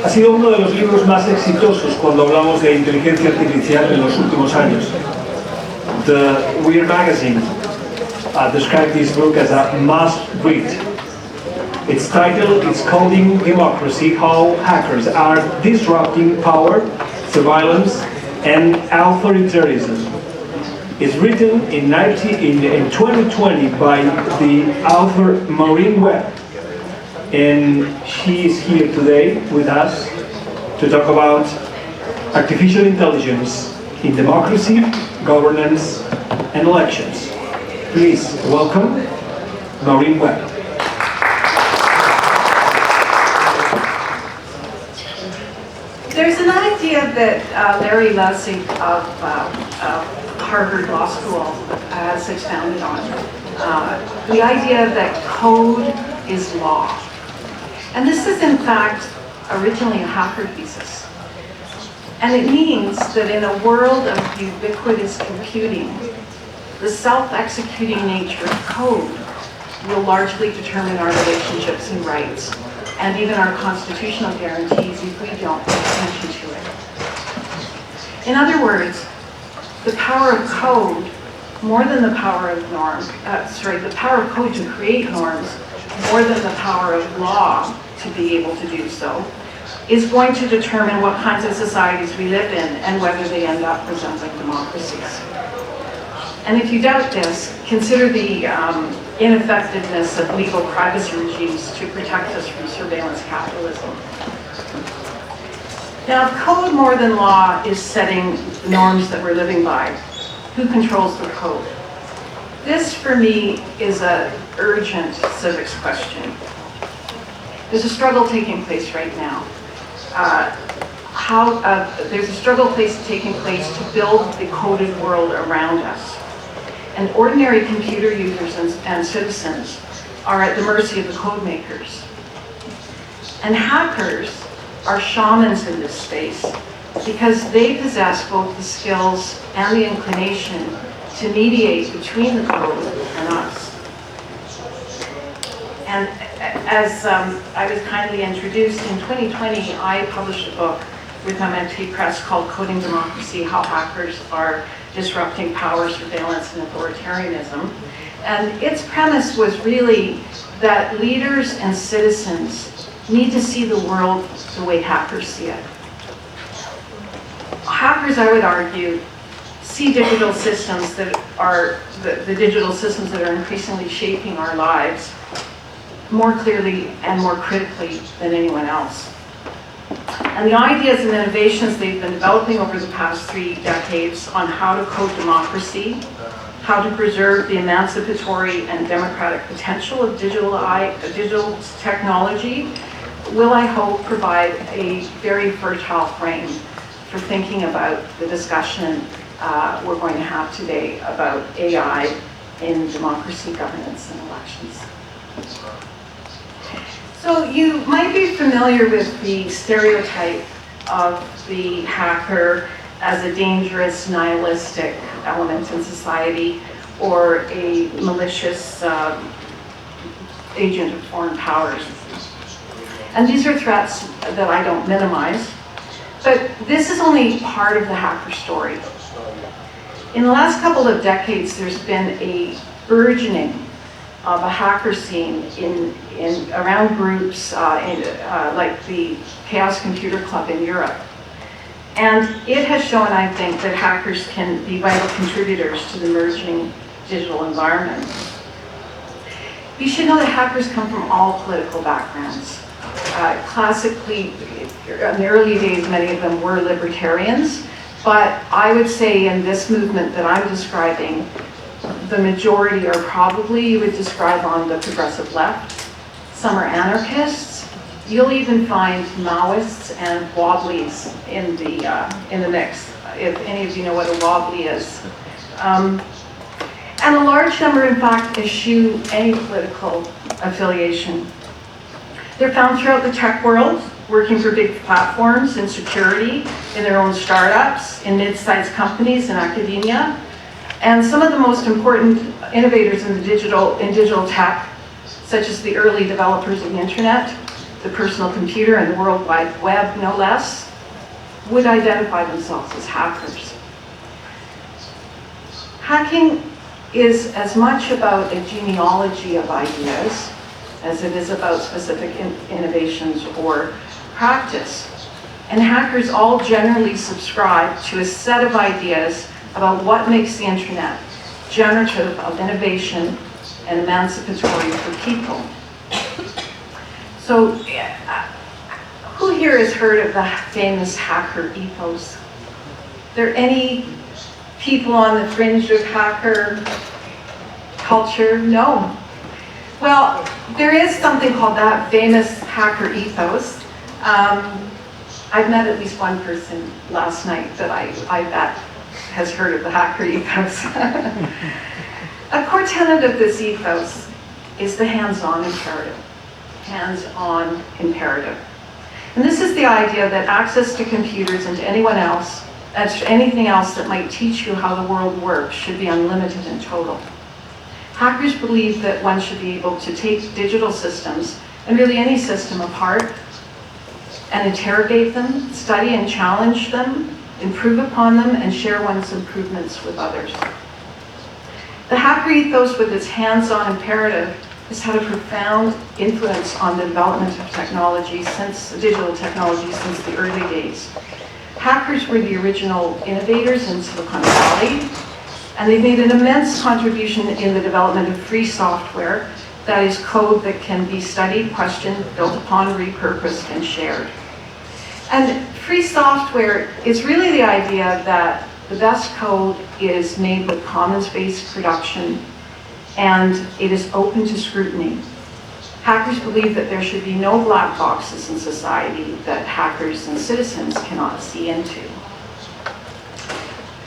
Ha sido uno de los libros más exitosos cuando hablamos de inteligencia artificial en los últimos años. The Weird magazine described this book as a must-read. Its title is Coding Democracy: How Hackers Are Disrupting Power, Surveillance, and Authoritarianism. It's written in 2020 by the author Maureen Webb, and she is here today with us to talk about artificial intelligence in democracy, governance, and elections. Please welcome Maureen Webb. There's an idea that Larry Lessig of Harvard Law School has expounded on. The idea that code is law. And this is in fact originally a hacker thesis. And it means that in a world of ubiquitous computing, the self-executing nature of code will largely determine our relationships and rights, and even our constitutional guarantees if we don't pay attention to it. In other words, the power of code, more than the power of the power of code to create norms, more than the power of law to be able to do so, is going to determine what kinds of societies we live in and whether they end up resembling democracies. And if you doubt this, consider the ineffectiveness of legal privacy regimes to protect us from surveillance capitalism. Now, if code more than law is setting the norms that we're living by, who controls the code? This, for me, is an urgent civics question. There's a struggle taking place right now. There's a struggle taking place to build the coded world around us. And ordinary computer users and citizens are at the mercy of the code makers. And hackers are shamans in this space because they possess both the skills and the inclination to mediate between the code and us. And as I was kindly introduced, in 2020, I published a book with MIT Press called Coding Democracy: How Hackers Are Disrupting Power, Surveillance, and Authoritarianism. And its premise was really that leaders and citizens need to see the world the way hackers see it. Hackers, I would argue, see digital systems that are the digital systems that are increasingly shaping our lives more clearly and more critically than anyone else. And the ideas and innovations they've been developing over the past 3 decades on how to code democracy, how to preserve the emancipatory and democratic potential of digital technology will, I hope, provide a very fertile frame for thinking about the discussion we're going to have today about AI in democracy, governance, and elections. So you might be familiar with the stereotype of the hacker as a dangerous, nihilistic element in society, or a malicious agent of foreign powers. And these are threats that I don't minimize, but this is only part of the hacker story. In the last couple of decades, there's been a burgeoning of a hacker scene around groups like the Chaos Computer Club in Europe. And it has shown, I think, that hackers can be vital contributors to the emerging digital environment. You should know that hackers come from all political backgrounds. Classically, in the early days, many of them were libertarians, but I would say in this movement that I'm describing, the majority are probably, you would describe, on the progressive left. Some are anarchists. You'll even find Maoists and Wobblies in the mix, if any of you know what a Wobbly is. And a large number, in fact, eschew any political affiliation. They're found throughout the tech world, working for big platforms in security, in their own startups, in mid-sized companies, in academia. And some of the most important innovators in digital tech, such as the early developers of the internet, the personal computer and the World Wide Web, no less, would identify themselves as hackers. Hacking is as much about a genealogy of ideas as it is about specific innovations or practice. And hackers all generally subscribe to a set of ideas about what makes the internet generative of innovation and emancipatory for people. So, who here has heard of the famous hacker ethos? Are there any people on the fringe of hacker culture? No. Well, there is something called that famous hacker ethos. I've met at least one person last night that I bet has heard of the hacker ethos. A core tenet of this ethos is the hands-on imperative. Hands-on imperative. And this is the idea that access to computers and to anything else that might teach you how the world works should be unlimited and total. Hackers believe that one should be able to take digital systems, and really any system, apart and interrogate them, study and challenge them, improve upon them, and share one's improvements with others. The hacker ethos, with its hands-on imperative, has had a profound influence on the development of technology digital technology since the early days. Hackers were the original innovators in Silicon Valley, and they've made an immense contribution in the development of free software, that is code that can be studied, questioned, built upon, repurposed, and shared. And free software is really the idea that the best code is made with commons-based production, and it is open to scrutiny. Hackers believe that there should be no black boxes in society that hackers and citizens cannot see into.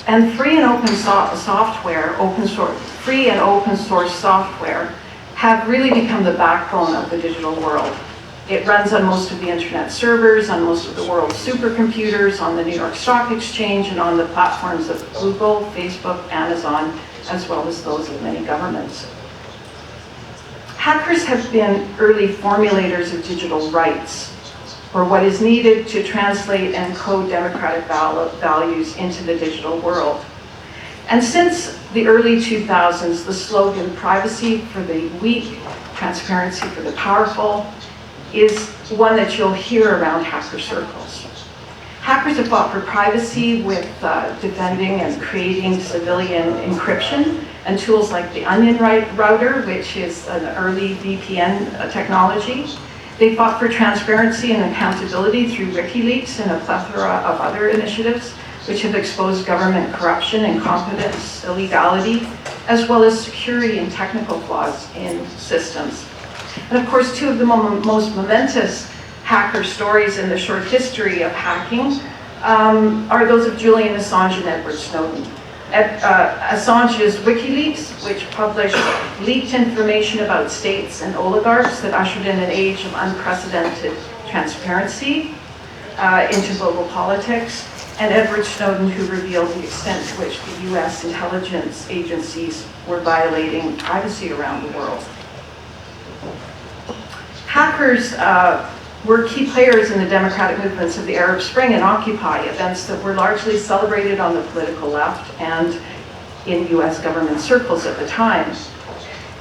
And free and open source software have really become the backbone of the digital world. It runs on most of the internet servers, on most of the world's supercomputers, on the New York Stock Exchange, and on the platforms of Google, Facebook, Amazon, as well as those of many governments. Hackers have been early formulators of digital rights, or what is needed to translate and code democratic values into the digital world. And since the early 2000s, the slogan, privacy for the weak, transparency for the powerful, is one that you'll hear around hacker circles. Hackers have fought for privacy with defending and creating civilian encryption and tools like the Onion router, which is an early VPN technology. They fought for transparency and accountability through WikiLeaks and a plethora of other initiatives, which have exposed government corruption, incompetence, illegality, as well as security and technical flaws in systems. And of course, two of the most momentous hacker stories in the short history of hacking are those of Julian Assange and Edward Snowden. Assange's WikiLeaks, which published leaked information about states and oligarchs that ushered in an age of unprecedented transparency into global politics, and Edward Snowden, who revealed the extent to which the US intelligence agencies were violating privacy around the world. Hackers were key players in the democratic movements of the Arab Spring and Occupy, events that were largely celebrated on the political left and in US government circles at the time.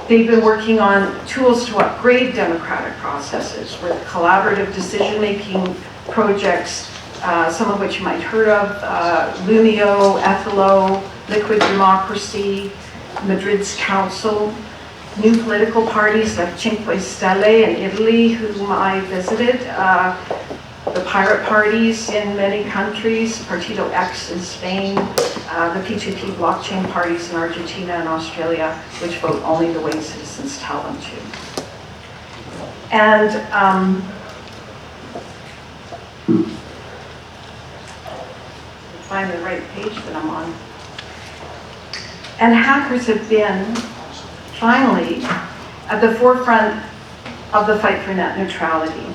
They've been working on tools to upgrade democratic processes with collaborative decision-making projects, some of which you might have heard of, Lumio, Ethelo, Liquid Democracy, Madrid's Council, new political parties like Cinque Stelle in Italy, whom I visited, the pirate parties in many countries, Partido X in Spain, the P2P blockchain parties in Argentina and Australia, which vote only the way citizens tell them to. And find the right page that I'm on. And hackers have been, finally, at the forefront of the fight for net neutrality.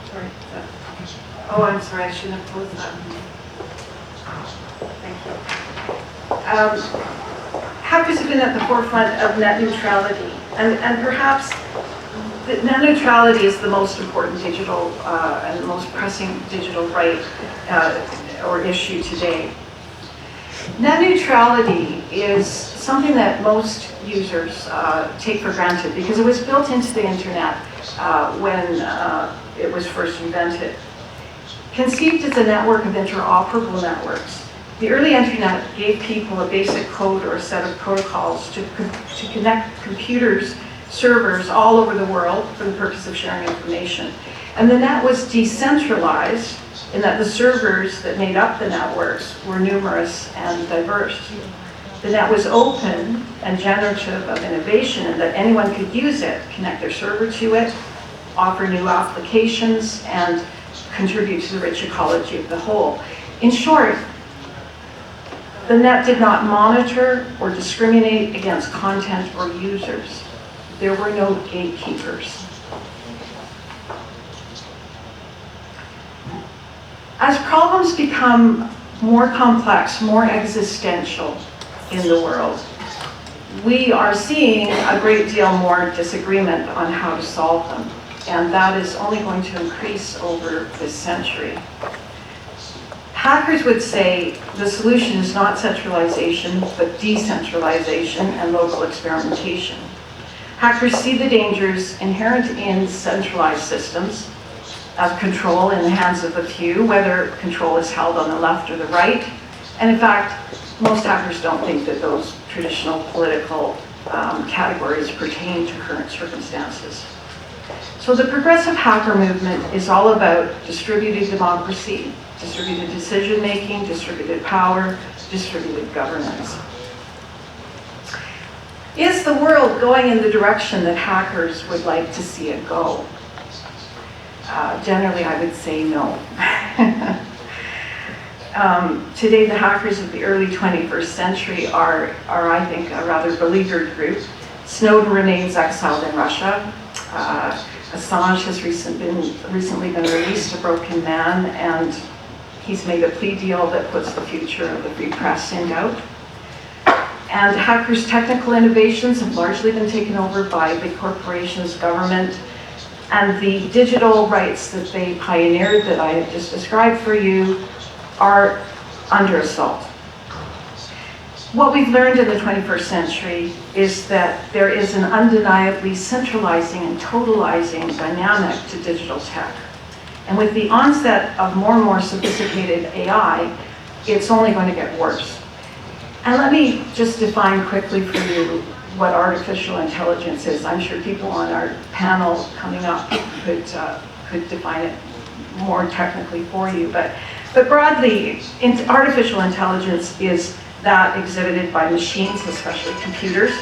Sorry. Oh, I'm sorry, I shouldn't have closed that. Thank you. Hackers have been at the forefront of net neutrality, and perhaps net neutrality is the most important digital and the most pressing digital right or issue today. Net neutrality is something that most users take for granted because it was built into the internet when it was first invented. Conceived as a network of interoperable networks, the early internet gave people a basic code or a set of protocols to connect computers, servers all over the world for the purpose of sharing information. And the net was decentralized in that the servers that made up the networks were numerous and diverse. The net was open and generative of innovation in that anyone could use it, connect their server to it, offer new applications, and contribute to the rich ecology of the whole. In short, the net did not monitor or discriminate against content or users. There were no gatekeepers. As problems become more complex, more existential in the world, we are seeing a great deal more disagreement on how to solve them. And that is only going to increase over this century. Hackers would say the solution is not centralization, but decentralization and local experimentation. Hackers see the dangers inherent in centralized systems of control in the hands of a few, whether control is held on the left or the right. And in fact, most hackers don't think that those traditional political categories pertain to current circumstances. So the progressive hacker movement is all about distributed democracy, distributed decision-making, distributed power, distributed governance. Is the world going in the direction that hackers would like to see it go? Generally, I would say no. Today, the hackers of the early 21st century are, I think, a rather beleaguered group. Snowden remains exiled in Russia. Assange has recently been released, a broken man, and he's made a plea deal that puts the future of the free press in doubt. And hackers' technical innovations have largely been taken over by big corporations, government, and the digital rights that they pioneered that I have just described for you are under assault. What we've learned in the 21st century is that there is an undeniably centralizing and totalizing dynamic to digital tech. And with the onset of more and more sophisticated AI, it's only going to get worse. And let me just define quickly for you what artificial intelligence is. I'm sure people on our panel coming up could define it more technically for you. But broadly, artificial intelligence is that exhibited by machines, especially computers.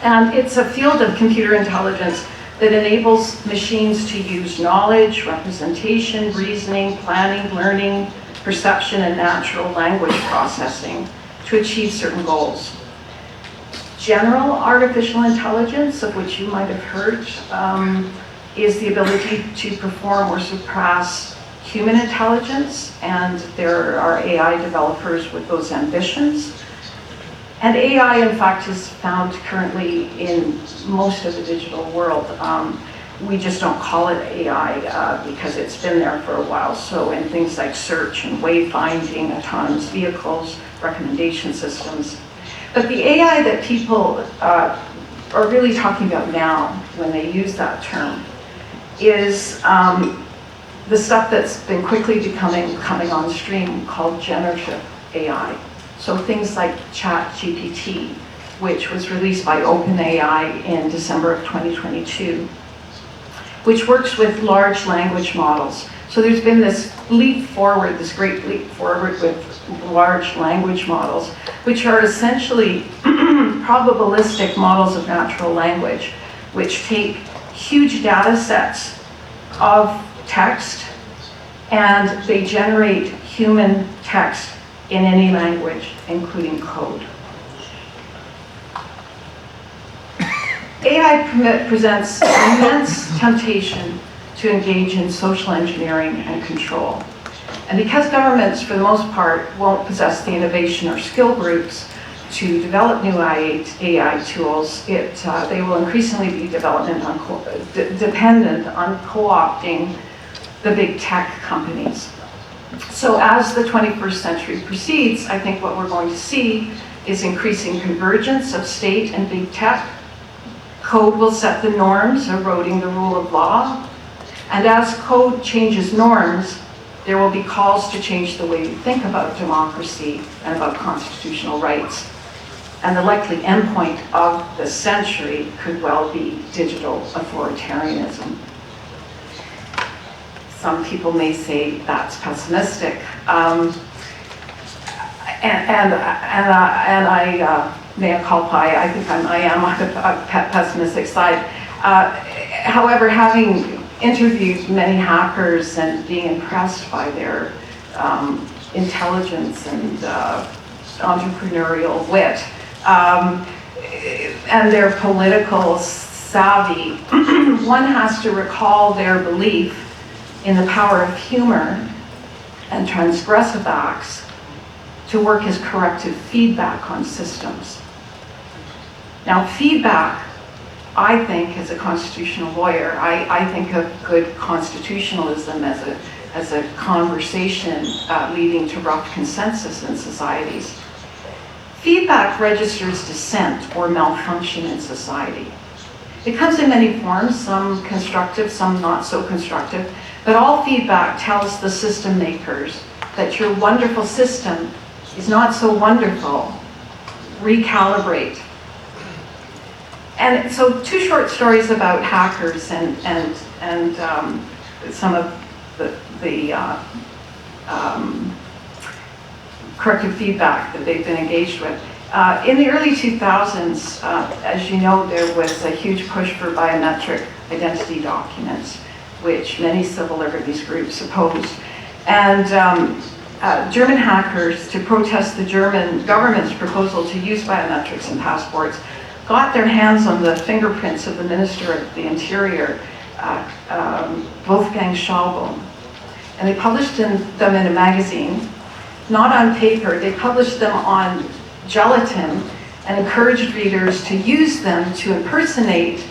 And it's a field of computer intelligence that enables machines to use knowledge, representation, reasoning, planning, learning, perception, and natural language processing to achieve certain goals. General artificial intelligence, of which you might have heard, is the ability to perform or surpass human intelligence, and there are AI developers with those ambitions. And AI, in fact, is found currently in most of the digital world. We just don't call it AI because it's been there for a while. So in things like search and wayfinding, autonomous vehicles, recommendation systems. But the AI that people are really talking about now when they use that term is the stuff that's been quickly coming on stream called generative AI. So things like ChatGPT, which was released by OpenAI in December of 2022, which works with large language models. So there's been this leap forward, this great leap forward with large language models, which are essentially probabilistic models of natural language, which take huge data sets of text and they generate human text in any language, including code. AI presents immense temptation to engage in social engineering and control. And because governments, for the most part, won't possess the innovation or skill groups to develop new AI tools, they will increasingly be dependent on co-opting the big tech companies. So as the 21st century proceeds, I think what we're going to see is increasing convergence of state and big tech. Code will set the norms, eroding the rule of law. And as code changes norms, there will be calls to change the way we think about democracy and about constitutional rights. And the likely endpoint of the century could well be digital authoritarianism. Some people may say that's pessimistic. And I mea culpa, I think I am on the pessimistic side. However, having interviewed many hackers and being impressed by their intelligence and entrepreneurial wit and their political savvy, one has to recall their belief in the power of humor and transgressive acts to work as corrective feedback on systems. Now, feedback, I think, as a constitutional lawyer, I think of good constitutionalism as a conversation leading to rough consensus in societies. Feedback registers dissent or malfunction in society. It comes in many forms, some constructive, some not so constructive, but all feedback tells the system makers that your wonderful system is not so wonderful. Recalibrate. And so 2 short stories about hackers and some of the corrective feedback that they've been engaged with. In the early 2000s, as you know, there was a huge push for biometric identity documents, which many civil liberties groups opposed. And German hackers, to protest the German government's proposal to use biometrics in passports, got their hands on the fingerprints of the Minister of the Interior, Wolfgang Schäuble. And they published them in a magazine, not on paper. They published them on gelatin and encouraged readers to use them to impersonate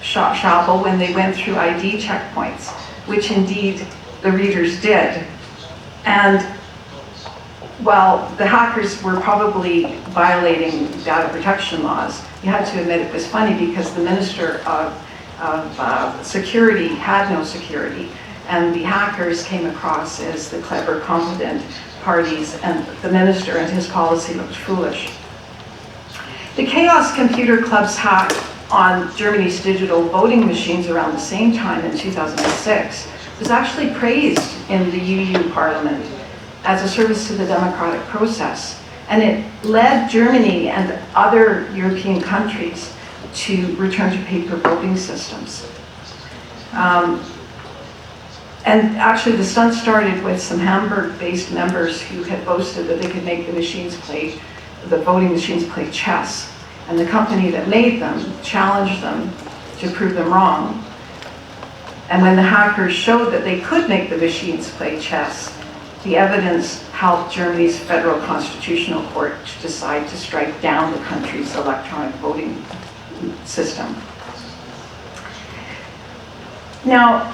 Schäuble when they went through ID checkpoints, which indeed the readers did. And while the hackers were probably violating data protection laws, you had to admit it was funny because the Minister of Security had no security, and the hackers came across as the clever, competent parties, and the minister and his policy looked foolish. The Chaos Computer Club's hack on Germany's digital voting machines around the same time in 2006 was actually praised in the EU Parliament as a service to the democratic process. And it led Germany and other European countries to return to paper voting systems. And actually the stunt started with some Hamburg-based members who had boasted that they could make the voting machines play chess. And the company that made them challenged them to prove them wrong. And when the hackers showed that they could make the machines play chess, the evidence helped Germany's Federal Constitutional Court to decide to strike down the country's electronic voting system. Now,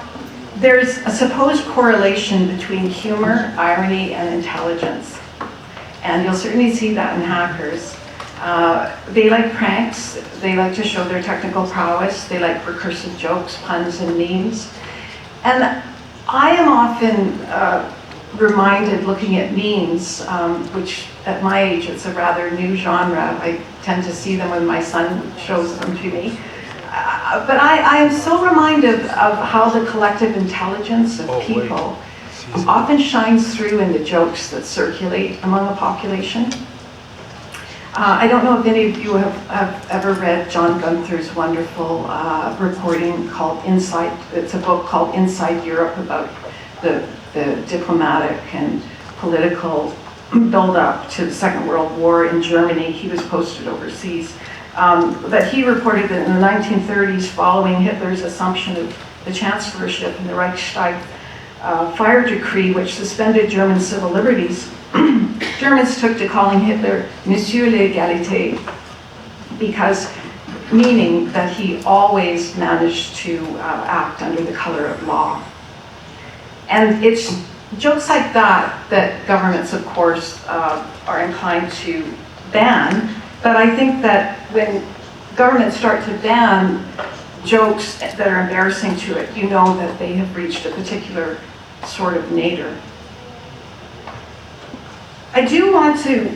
there's a supposed correlation between humor, irony, and intelligence. And you'll certainly see that in hackers. They like pranks, they like to show their technical prowess, they like recursive jokes, puns, and memes. And I am often reminded, looking at memes, which at my age it's a rather new genre. I tend to see them when my son shows them to me. But I am so reminded of how the collective intelligence of people often shines through in the jokes that circulate among a population. I don't know if any of you have ever read John Gunther's wonderful reporting called Inside, it's a book called Inside Europe, about the diplomatic and political build-up to the Second World War in Germany. He was posted overseas. But he reported that in the 1930s, following Hitler's assumption of the chancellorship and the Reichstag fire decree, which suspended German civil liberties, Germans took to calling Hitler Monsieur l'Égalité, because meaning that he always managed to act under the color of law. And it's jokes like that that governments, of course, are inclined to ban. But I think that when governments start to ban jokes that are embarrassing to it, you know that they have reached a particular sort of nadir. I do want to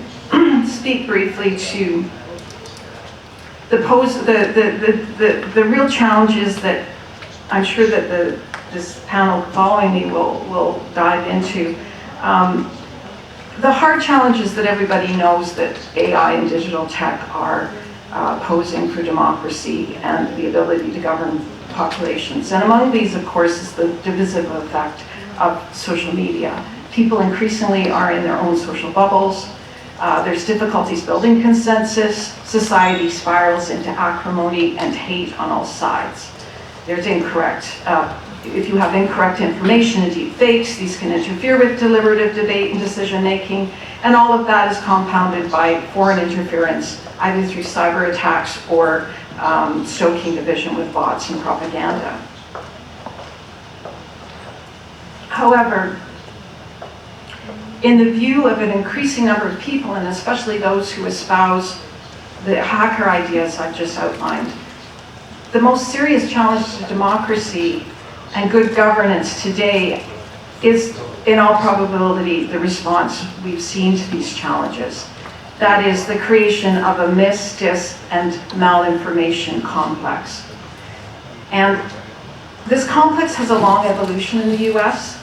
speak briefly to the real challenges that I'm sure that this panel following me will dive into. The hard challenges that everybody knows that AI and digital tech are posing for democracy and the ability to govern populations. And among these, of course, is the divisive effect of social media. People increasingly are in their own social bubbles. There's difficulties building consensus. Society spirals into acrimony and hate on all sides. There's if you have incorrect information and deep fakes, these can interfere with deliberative debate and decision making, and all of that is compounded by foreign interference, either through cyber attacks or stoking division with bots and propaganda. However, in the view of an increasing number of people, and especially those who espouse the hacker ideas I've just outlined, the most serious challenge to democracy and good governance today is, in all probability, the response we've seen to these challenges. That is the creation of a mis, dis, and malinformation complex. And this complex has a long evolution in the US,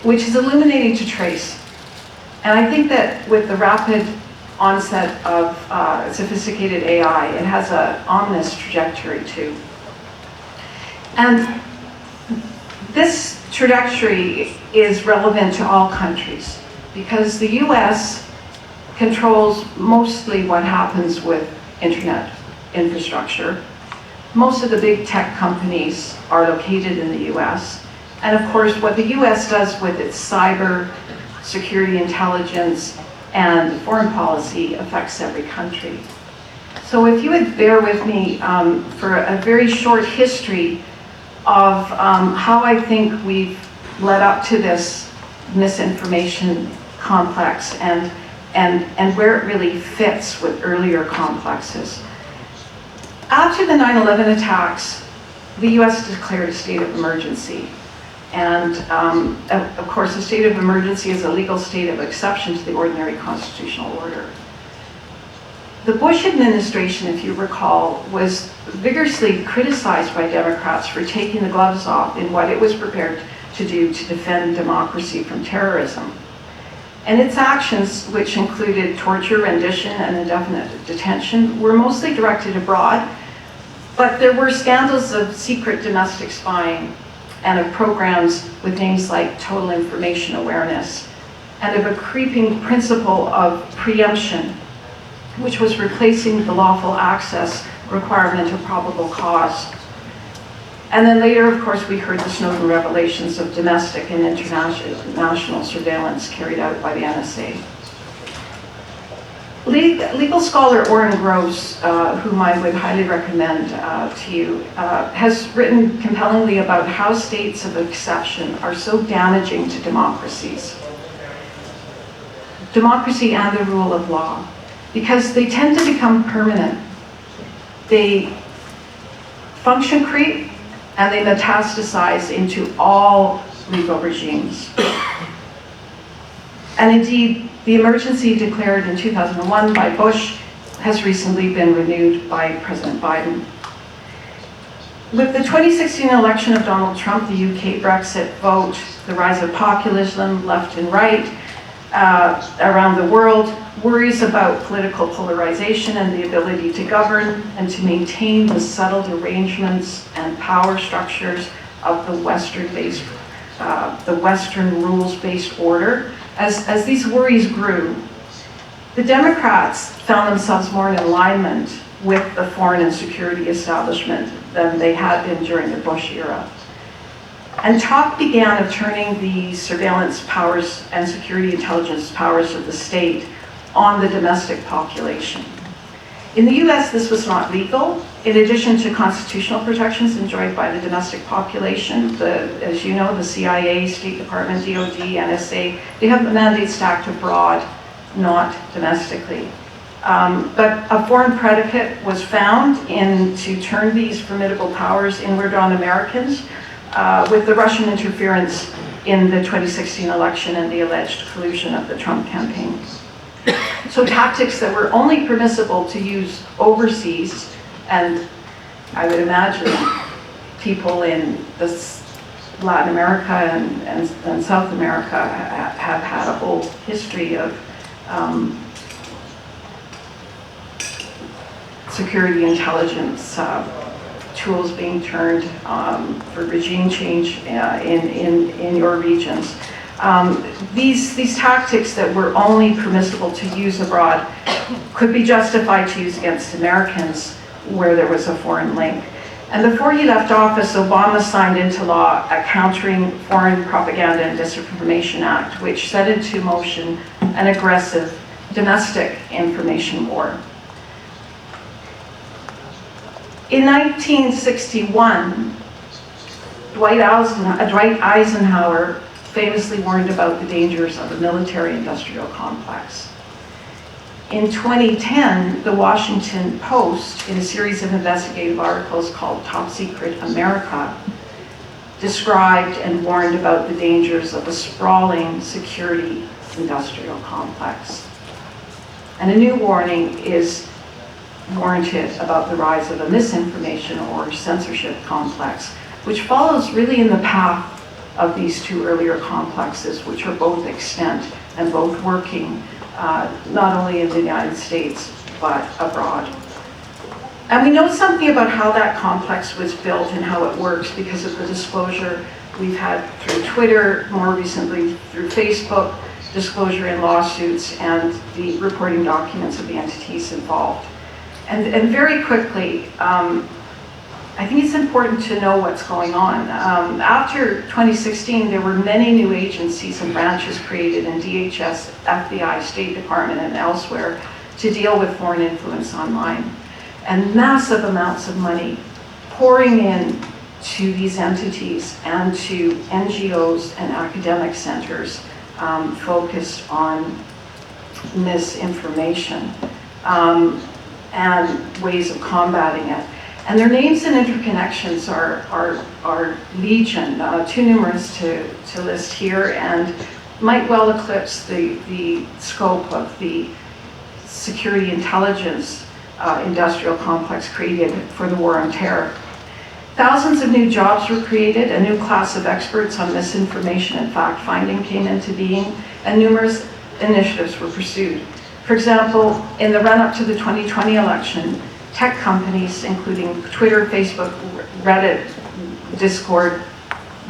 which is illuminating to trace. And I think that with the rapid onset of sophisticated AI, it has an ominous trajectory too. And this trajectory is relevant to all countries because the US controls mostly what happens with internet infrastructure. Most of the big tech companies are located in the US. And of course, what the US does with its cyber, security intelligence, and foreign policy affects every country. So if you would bear with me for a very short history of how I think we've led up to this misinformation complex and where it really fits with earlier complexes. After the 9/11 attacks, the US declared a state of emergency. And of course, a state of emergency is a legal state of exception to the ordinary constitutional order. The Bush administration, if you recall, was vigorously criticized by Democrats for taking the gloves off in what it was prepared to do to defend democracy from terrorism. And its actions, which included torture, rendition, and indefinite detention, were mostly directed abroad, but there were scandals of secret domestic spying and of programs with names like total information awareness, and of a creeping principle of preemption, which was replacing the lawful access requirement of probable cause. And then later, of course, we heard the Snowden revelations of domestic and international surveillance carried out by the NSA. Legal scholar Orrin Groves, whom I would highly recommend to you, has written compellingly about how states of exception are so damaging to democracies and the rule of law, because they tend to become permanent. They function creep and they metastasize into all legal regimes. And indeed, the emergency declared in 2001 by Bush has recently been renewed by President Biden. With the 2016 election of Donald Trump, the UK Brexit vote, the rise of populism left and right around the world, worries about political polarization and the ability to govern and to maintain the settled arrangements and power structures of the Western rules-based order. As these worries grew, the Democrats found themselves more in alignment with the foreign and security establishment than they had been during the Bush era. And talk began of turning the surveillance powers and security intelligence powers of the state on the domestic population. In the US, this was not legal. In addition to constitutional protections enjoyed by the domestic population, as you know, the CIA, State Department, DOD, NSA, they have the mandates to act abroad, not domestically. But a foreign predicate was found to turn these formidable powers inward on Americans with the Russian interference in the 2016 election and the alleged collusion of the Trump campaign. So tactics that were only permissible to use overseas, and I would imagine people in Latin America and South America have had a whole history of security intelligence tools being turned for regime change in your regions. These tactics that were only permissible to use abroad could be justified to use against Americans where there was a foreign link. And before he left office, Obama signed into law a Countering Foreign Propaganda and Disinformation Act, which set into motion an aggressive domestic information war. In 1961, Dwight Eisenhower famously warned about the dangers of the military-industrial complex. In 2010, the Washington Post, in a series of investigative articles called Top Secret America, described and warned about the dangers of a sprawling security-industrial complex. And a new warning is warranted about the rise of a misinformation or censorship complex, which follows really in the path of these two earlier complexes, which are both extant and both working not only in the United States, but abroad. And we know something about how that complex was built and how it works because of the disclosure we've had through Twitter, more recently through Facebook, disclosure in lawsuits, and the reporting documents of the entities involved. And very quickly, I think it's important to know what's going on. After 2016, there were many new agencies and branches created in DHS, FBI, State Department, and elsewhere to deal with foreign influence online. And massive amounts of money pouring in to these entities and to NGOs and academic centers focused on misinformation and ways of combating it. And their names and interconnections are legion, too numerous to list here, and might well eclipse the scope of the security intelligence industrial complex created for the war on terror. Thousands of new jobs were created, a new class of experts on misinformation and fact-finding came into being, and numerous initiatives were pursued. For example, in the run-up to the 2020 election, tech companies, including Twitter, Facebook, Reddit, Discord,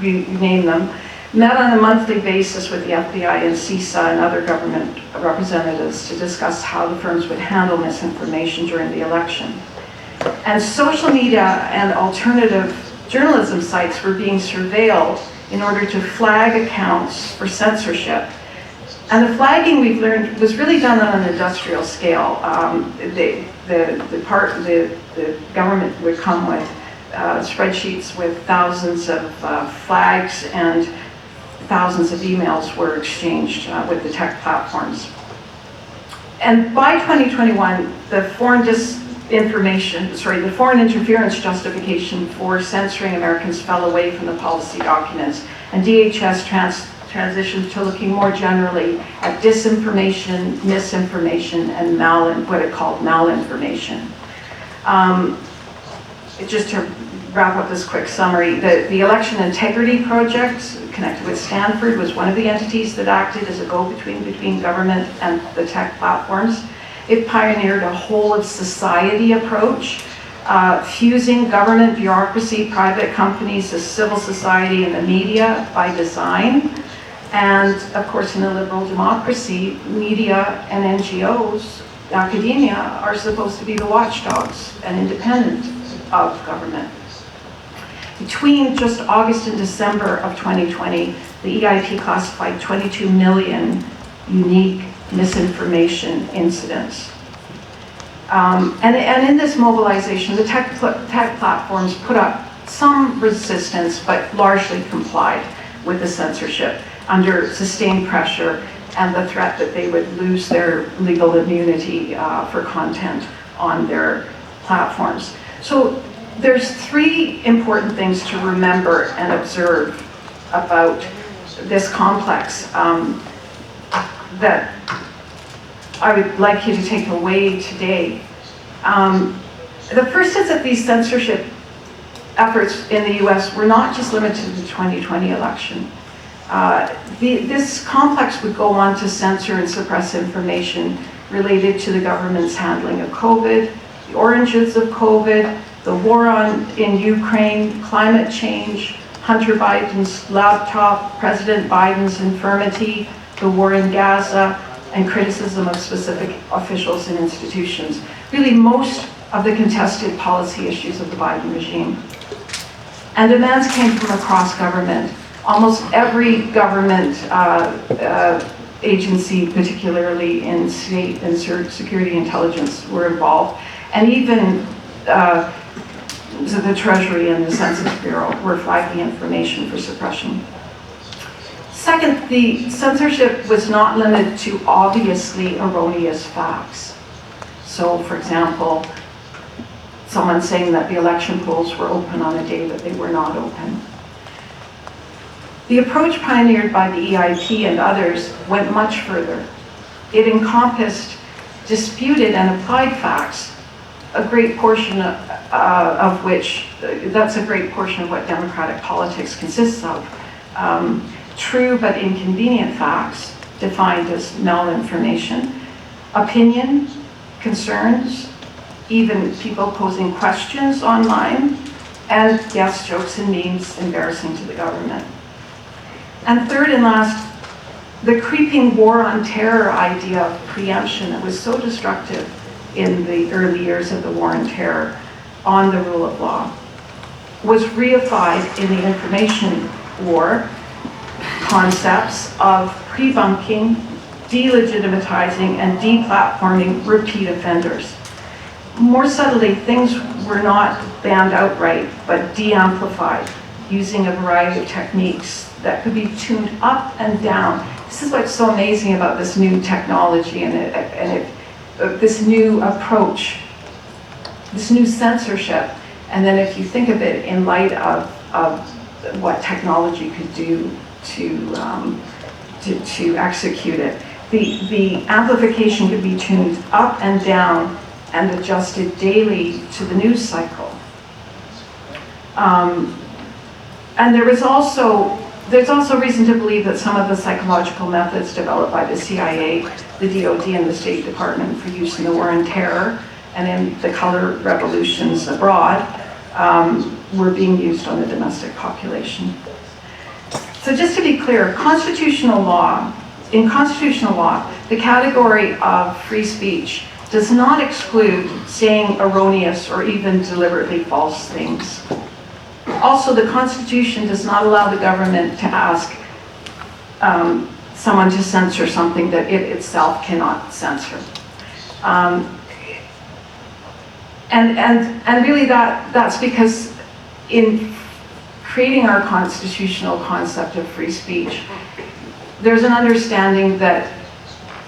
you name them, met on a monthly basis with the FBI and CISA and other government representatives to discuss how the firms would handle misinformation during the election. And social media and alternative journalism sites were being surveilled in order to flag accounts for censorship. And the flagging, we've learned, was really done on an industrial scale. The government would come with spreadsheets with thousands of flags, and thousands of emails were exchanged with the tech platforms. And by 2021, the foreign interference justification for censoring Americans fell away from the policy documents, and DHS transitioned to looking more generally at disinformation, misinformation, and what it called malinformation. Just to wrap up this quick summary, the Election Integrity Project, connected with Stanford, was one of the entities that acted as a go-between between government and the tech platforms. It pioneered a whole-of-society approach, fusing government, bureaucracy, private companies, the civil society, and the media by design. And of course, in a liberal democracy, media and NGOs, academia, are supposed to be the watchdogs and independent of government. between just August and December of 2020, the EIP classified 22 million unique misinformation incidents. And in this mobilization, the tech platforms put up some resistance, but largely complied with the censorship under sustained pressure and the threat that they would lose their legal immunity for content on their platforms. So there's three important things to remember and observe about this complex that I would like you to take away today. The first is that these censorship efforts in the US were not just limited to the 2020 election. This complex would go on to censor and suppress information related to the government's handling of COVID, the origins of COVID, the war in Ukraine, climate change, Hunter Biden's laptop, President Biden's infirmity, the war in Gaza, and criticism of specific officials and institutions. Really, most of the contested policy issues of the Biden regime. And demands came from across government. Almost every government agency, particularly in state and security intelligence, were involved. And even the Treasury and the Census Bureau were flagging information for suppression. Second, the censorship was not limited to obviously erroneous facts. So, for example, someone saying that the election polls were open on a day that they were not open. The approach pioneered by the EIP and others went much further. It encompassed disputed and applied facts, a great portion of which, that's a great portion of what democratic politics consists of. True but inconvenient facts, defined as malinformation, opinion, concerns, even people posing questions online, and yes, jokes and memes embarrassing to the government. And third and last, the creeping war on terror idea of preemption that was so destructive in the early years of the war on terror on the rule of law was reified in the information war concepts of pre-bunking, delegitimatizing, and deplatforming repeat offenders. More subtly, things were not banned outright, but de-amplified using a variety of techniques that could be tuned up and down. This is what's so amazing about this new technology and this new approach, this new censorship. And then if you think of it in light of what technology could do to execute it, the amplification could be tuned up and down and adjusted daily to the news cycle. And there's also reason to believe that some of the psychological methods developed by the CIA, the DoD, and the State Department for use in the war on terror and in the color revolutions abroad were being used on the domestic population. So just to be clear, in constitutional law, the category of free speech does not exclude saying erroneous or even deliberately false things. Also, the Constitution does not allow the government to ask someone to censor something that it itself cannot censor. And really that's because in creating our constitutional concept of free speech, there's an understanding that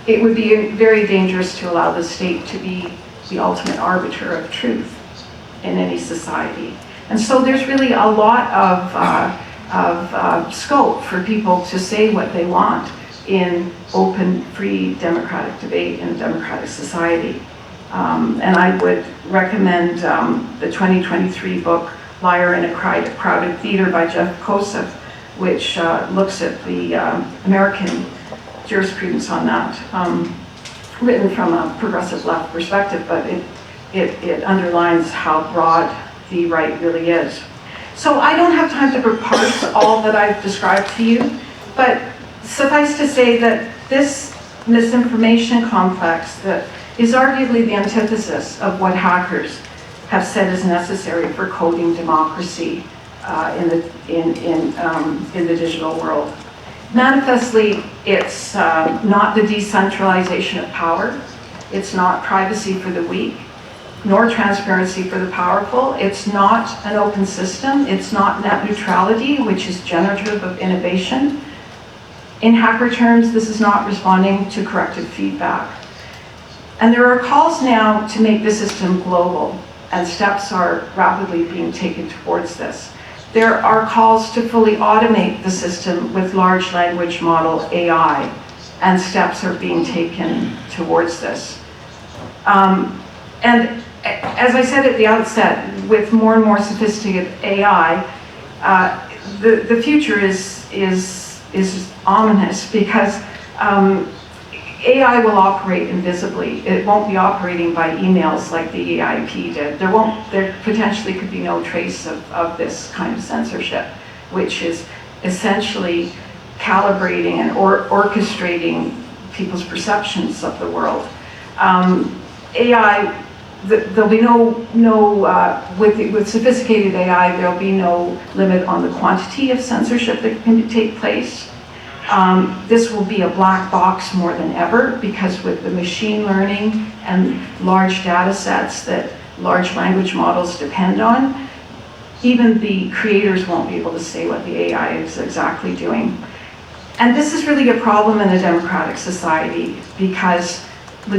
it would be very dangerous to allow the state to be the ultimate arbiter of truth in any society. And so there's really a lot of scope for people to say what they want in open, free, democratic debate in a democratic society. And I would recommend the 2023 book, Liar in a Crowded Theater by Jeff Kosef, which looks at the American jurisprudence on that, written from a progressive left perspective, but it underlines how broad the right really is. So I don't have time to parse all that I've described to you, but suffice to say that this misinformation complex that is arguably the antithesis of what hackers have said is necessary for coding democracy in the digital world. Manifestly, it's not the decentralization of power. It's not privacy for the weak, nor transparency for the powerful. It's not an open system. It's not net neutrality, which is generative of innovation. In hacker terms, this is not responding to corrective feedback. And there are calls now to make the system global, and steps are rapidly being taken towards this. There are calls to fully automate the system with large language model AI, and steps are being taken towards this. And as I said at the outset, with more and more sophisticated AI, the future is ominous, because AI will operate invisibly. It won't be operating by emails like the EIP did. There potentially could be no trace of this kind of censorship, which is essentially calibrating and orchestrating people's perceptions of the world. AI, there'll be with sophisticated AI, there'll be no limit on the quantity of censorship that can take place. This will be a black box more than ever, because with the machine learning and large data sets that large language models depend on, even the creators won't be able to say what the AI is exactly doing. And this is really a problem in a democratic society, because the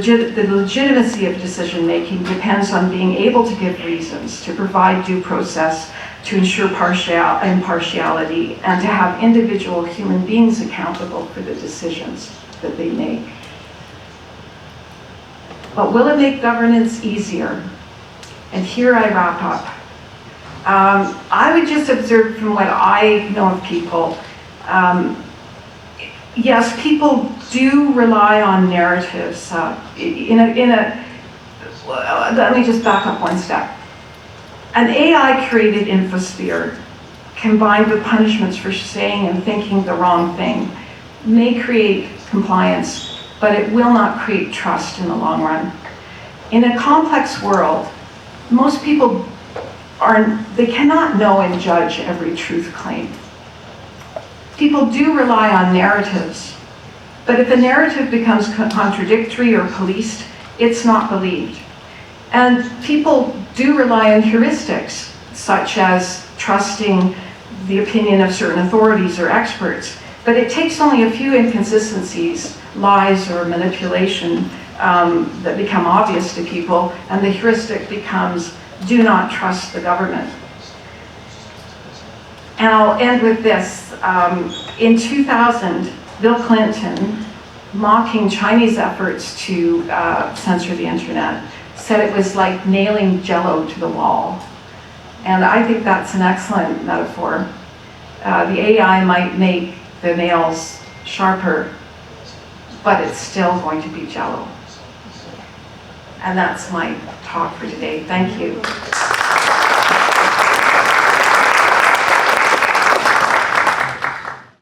legitimacy of decision-making depends on being able to give reasons, to provide due process, to ensure impartiality, and to have individual human beings accountable for the decisions that they make. But will it make governance easier? And here I wrap up. I would just observe from what I know of people, yes, people do rely on narratives. Let me just back up one step. An AI-created infosphere, combined with punishments for saying and thinking the wrong thing, may create compliance, but it will not create trust in the long run. In a complex world, most people they cannot know and judge every truth claim. People do rely on narratives, but if a narrative becomes contradictory or policed, it's not believed. And people do rely on heuristics, such as trusting the opinion of certain authorities or experts, but it takes only a few inconsistencies, lies or manipulation that become obvious to people, and the heuristic becomes, do not trust the government. And I'll end with this. In 2000, Bill Clinton, mocking Chinese efforts to censor the internet, said it was like nailing Jell-O to the wall. And I think that's an excellent metaphor. The AI might make the nails sharper, but it's still going to be Jell-O. And that's my talk for today. Thank you.